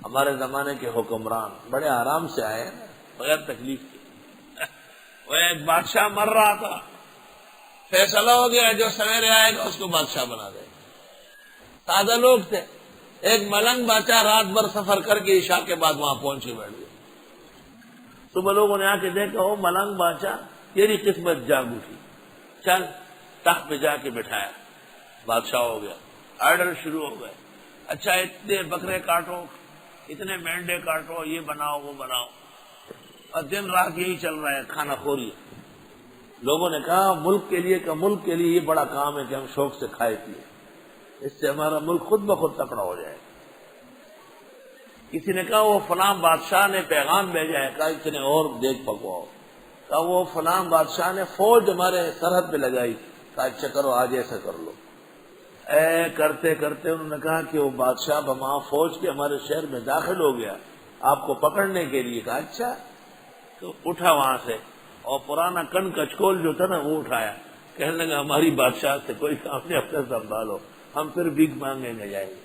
ہمارے زمانے کے حکمران بڑے آرام سے آئے نا، بغیر تکلیف کے۔ وہ ایک بادشاہ مر رہا تھا، فیصلہ ہو گیا جو سویرے آئے گا اس کو بادشاہ بنا دے گا۔ سادہ لوگ تھے، ایک ملنگ بادشاہ رات بھر سفر کر کے عشاء کے بعد وہاں پہنچ کے بیٹھ گئے۔ صبح لوگوں نے آ کے دیکھا وہ ملنگ بادشاہ، تیری قسمت جاگ اٹھی، چل تخت پہ جا کے بٹھایا، بادشاہ ہو گیا۔ آرڈر شروع ہو گئے، اچھا اتنے بکرے کاٹو، اتنے مینڈے کاٹو، یہ بناؤ وہ بناؤ، اور دن رات یہی چل رہا ہے، کھانا خوری۔ لوگوں نے کہا ملک کے لیے یہ بڑا کام ہے کہ ہم شوق سے کھائے پیے، اس سے ہمارا ملک خود بخود تکڑا ہو جائے۔ کسی نے کہا وہ فلاں بادشاہ نے پیغام بھیجا ہے، کہا اتنے اور دیکھ پکواؤ، کہا وہ فلاں بادشاہ نے فوج ہمارے سرحد پہ لگائی، کہا اچھا کرو آج ایسا کر لو۔ کرتے کرتے انہوں نے کہا کہ وہ بادشاہ وہاں فوج کے ہمارے شہر میں داخل ہو گیا آپ کو پکڑنے کے لیے، کہا اچھا، تو اٹھا وہاں سے اور پرانا کن کچکول جو تھا نا وہ اٹھایا، کہنے لگا ہماری بادشاہ سے کوئی کام نہیں، اپنے سنبھالو، ہم پھر بھیک مانگیں گے جائیں گے۔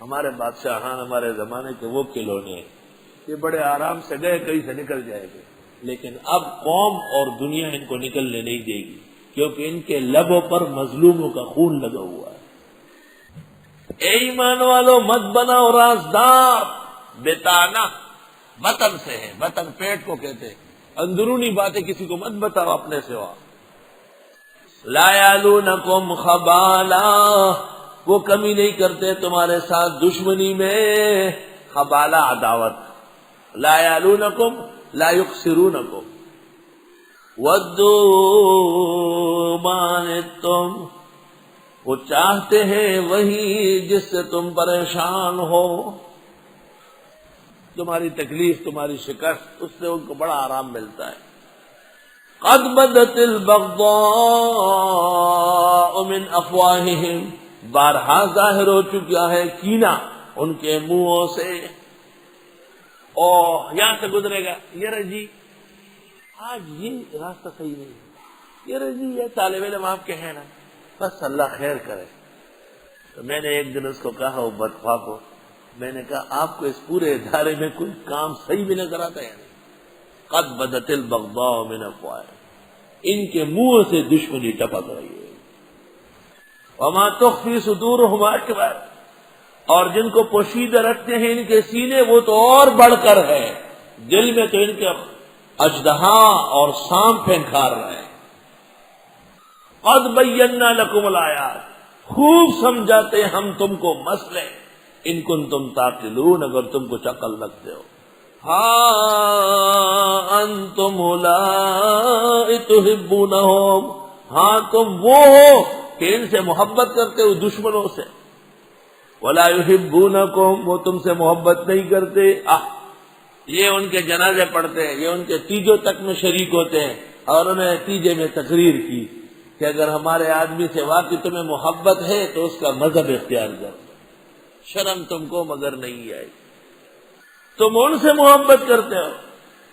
ہمارے بادشاہان ہمارے زمانے کے وہ کھلونے ہیں، یہ بڑے آرام سے گئے، کہیں سے نکل جائیں گے، لیکن اب قوم اور دنیا ان کو نکلنے نہیں دے گی، کیونکہ ان کے لبوں پر مظلوموں کا خون لگا ہوا ہے۔ اے ایمان والو مت بناؤ رازدار، بتانا بطن سے ہے، بطن پیٹ کو کہتے ہیں، اندرونی باتیں کسی کو مت بتاؤ اپنے سوا۔ لا یعلونکم خبالا، وہ کمی نہیں کرتے تمہارے ساتھ دشمنی میں، خبالا عداوت، لا یعلونکم لا یخسرونکم، ودوا ما عنتم، وہ چاہتے ہیں وہی جس سے تم پریشان ہو، تمہاری تکلیف تمہاری شکست، اس سے ان کو بڑا آرام ملتا ہے۔ قد بدت البغضاء من افواہہم، بارہا ظاہر ہو چکا ہے کینہ ان کے منہوں سے۔ اور یہاں سے گزرے گا، یہ رجی آج یہ راستہ صحیح نہیں ہے، یہ رجی یہ طالب علم آپ کے ہیں نا، بس اللہ خیر کرے۔ تو میں نے ایک دن اس کو کہا وہ بدخواہ کو، میں نے کہا آپ کو اس پورے ادارے میں کوئی کام صحیح بھی نظر آتا ہے؟ قد بدت البغضاء من افواہہم، ان کے منہ سے دشمنی ٹپک رہی ہے۔ وما تخفی صدورہم اکبر، اور جن کو پوشیدہ رکھتے ہیں ان کے سینے وہ تو اور بڑھ کر ہے، دل میں تو ان کے اژدہا اور سانپ پھنکار رہے ہیں۔ قد بینا لکم الآیات، خوب سمجھاتے ہم تم کو مسئلے، ان کنتم تعقلون، اگر تم کچھ عقل رکھتے ہو۔ ہاں انتم اولئک تحبونہم، ہاں تم وہ ہو کہ ان سے محبت کرتے ہو دشمنوں سے، ولا یحبونکم، وہ تم سے محبت نہیں کرتے۔ یہ ان کے جنازے پڑھتے ہیں، یہ ان کے تیجوں تک میں شریک ہوتے ہیں، اور انہیں تیجے میں تقریر کی کہ اگر ہمارے آدمی سے واقعی تمہیں محبت ہے تو اس کا مذہب اختیار کرو، شرم تم کو مگر نہیں آئی۔ تم ان سے محبت کرتے ہو،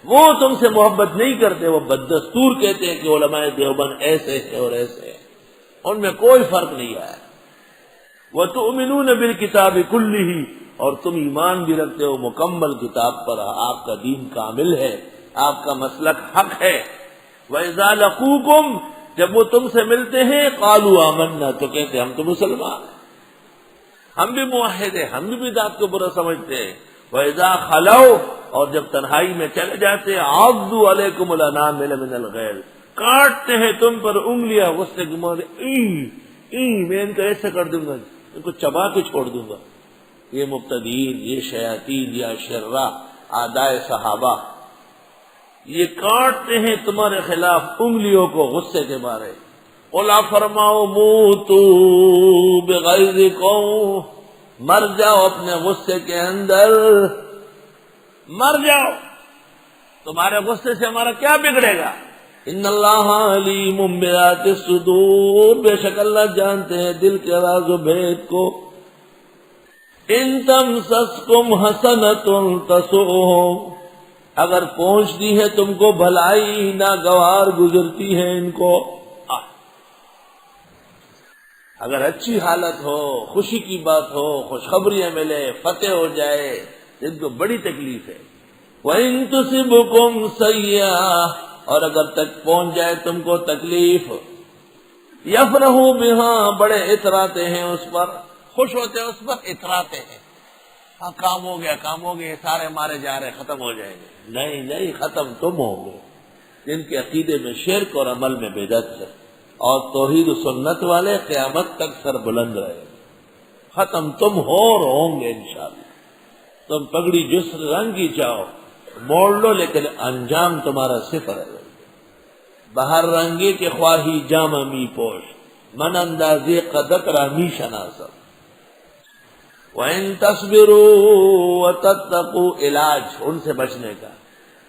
وہ تم سے محبت نہیں کرتے، وہ بددستور کہتے ہیں کہ علماء دیوبند ایسے ہیں اور ایسے ہیں، ان میں کوئی فرق نہیں آیا۔ وَتُؤْمِنُونَ بِالْكِتَابِ كُلِّهِ، اور تم ایمان بھی رکھتے ہو مکمل کتاب پر، آپ کا دین کامل ہے، آپ کا مسلک حق ہے۔ وَإِذَا لَقُوكُمْ، جب وہ تم سے ملتے ہیں، قَالُوا آمَنَّا، تو کہتے ہیں ہم تو مسلمان ہیں، ہم بھی موحد ہیں، ہم بھی بدعت کو برا سمجھتے ہیں۔ وَإِذَا خَلَوْا، اور جب تنہائی میں چلے جاتے ہیں، عَضُّوا عَلَيْكُمُ الْأَنَامِلَ مِنَ الْغَيْظِ، کاٹتے ہیں تم پر انگلیاں غصے کے مارے، میں ان کو ایسے کر دوں گا، ان کو چبا کے چھوڑ دوں گا۔ یہ مبتدین، یہ شیاطین، یہ اشرا، اعدائے صحابہ، یہ کاٹتے ہیں تمہارے خلاف انگلیوں کو غصے کے مارے۔ قُلْ فرماؤ موتو بغیظکم، مر جاؤ اپنے غصے کے اندر، مر جاؤ، تمہارے غصے سے ہمارا کیا بگڑے گا؟ ان اللہ علیم بذات الصدور، بے شک اللہ جانتے ہیں دل کے راز و بھید کو۔ ان تمسسکم حسنۃ تسؤہم، اگر پہنچتی ہے تم کو بھلائی، ناگوار گزرتی ہے ان کو۔ اگر اچھی حالت ہو، خوشی کی بات ہو، خوشخبریاں ملے، فتح ہو جائے، جن کو بڑی تکلیف ہے. وَإِن تُصِبْكُمْ سَيِّئَةٌ، اور اگر تک پہنچ جائے تم کو تکلیف، یفرحوا بہا، بڑے اتراتے ہیں اس پر، خوش ہوتے ہیں اس پر، اتراتے ہیں. ہاں کام ہو گیا، سارے مارے جا رہے، ختم ہو جائیں گے. نہیں، ختم تم ہو گے جن کے عقیدے میں شرک اور عمل میں بدعت ہے، اور توحید و سنت والے قیامت تک سر بلند رہے. ختم تم ہو اور ہوں گے انشاءاللہ. تم پگڑی جس رنگ کی چاہو موڑ لو، لیکن انجام تمہارا صفر ہے. بہر رنگی کے خواہی جام می پوش، من اندازی قدت رامی شناسب. وَإِن تَصْبِرُوا وَتَتَّقُوا، علاج ان سے بچنے کا.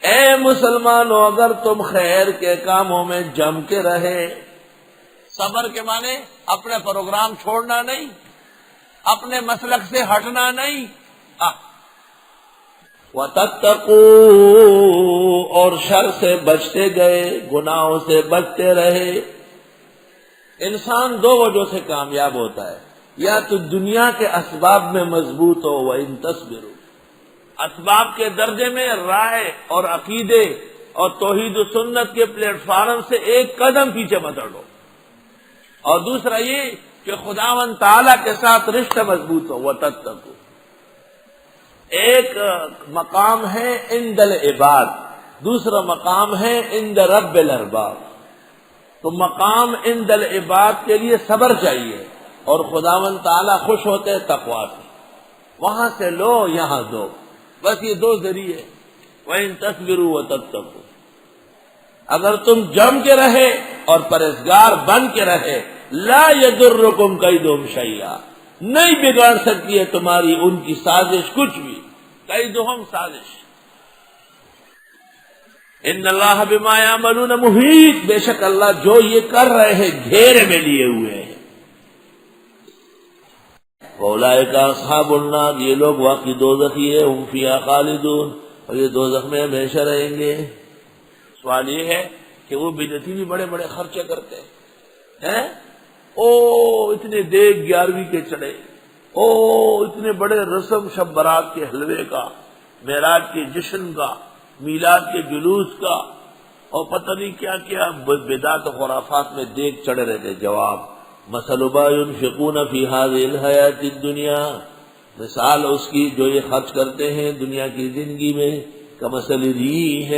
اے مسلمانوں، اگر تم خیر کے کاموں میں جم کے رہے، صبر کے معنی اپنے پروگرام چھوڑنا نہیں، اپنے مسلک سے ہٹنا نہیں. وَتَتَّقُوا، اور شر سے بچتے گئے، گناہوں سے بچتے رہے. انسان دو وجہ سے کامیاب ہوتا ہے، یا تو دنیا کے اسباب میں مضبوط ہو، وَإِن تَصْبِرُوا، اسباب کے درجے میں رائے اور عقیدے اور توحید و سنت کے پلیٹ فارم سے ایک قدم پیچھے مت ہٹو. اور دوسرا یہ کہ خداوند تعالیٰ کے ساتھ رشتہ مضبوط ہو. وَتَتَّقُوا، ایک مقام ہے عند العباد، دوسرا مقام ہے عند رب الارباب. تو مقام عند العباد کے لیے صبر چاہیے، اور خداوند تعالیٰ خوش ہوتے ہیں تقویٰ سے. وہاں سے لو، یہاں دو، بس یہ دو ذریعے. وَإِن تَصْبِرُوا وَتَتَّقُوا، اگر تم جم کے رہے اور پرہیزگار بن کے رہے، لا يَضُرُّكُمْ كَيْدُهُمْ شَيْئًا، نہیں بگاڑ سکتی ہے تمہاری ان کی سازش کچھ بھی. کیدہم، سازش. ان اللہ بما یعملون محیط، بے شک اللہ جو یہ کر رہے ہیں گھیرے میں لیے ہوئے ہیں. اولئک اصحاب النار، یہ لوگ واقعی دوزخی ہے، ہم فیہا خالدون، اور یہ دوزخ میں ہمیشہ رہیں گے. سوال یہ ہے کہ وہ بدعتی بھی بڑے بڑے خرچے کرتے ہیں. اتنے دیگ 11ویں کے چڑھے، اتنے بڑے رسم شب برات کے حلوے کا، معراج کے جشن کا، میلاد کے جلوس کا، اور پتہ نہیں کیا کیا بدعت و خرافات میں دیگ چڑھے رہتے. جواب، مثل ما ينفقون في هذه الحیات الدنیا، مثال اس کی جو یہ خرچ کرتے ہیں دنیا کی زندگی میں، کمثل ریح،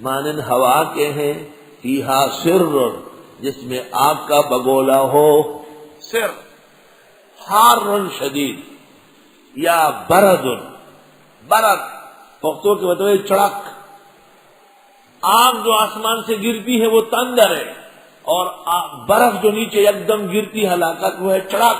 مانند ہوا کے ہیں، فیہا سر، جس میں آگ کا بگولا ہو. سر، حار شدید، یا برد، پختوں کے مطلب چڑک. آگ جو آسمان سے گرتی ہے وہ تندر ہے، اور برف جو نیچے ایک دم گرتی ہلاکت وہ ہے چڑک.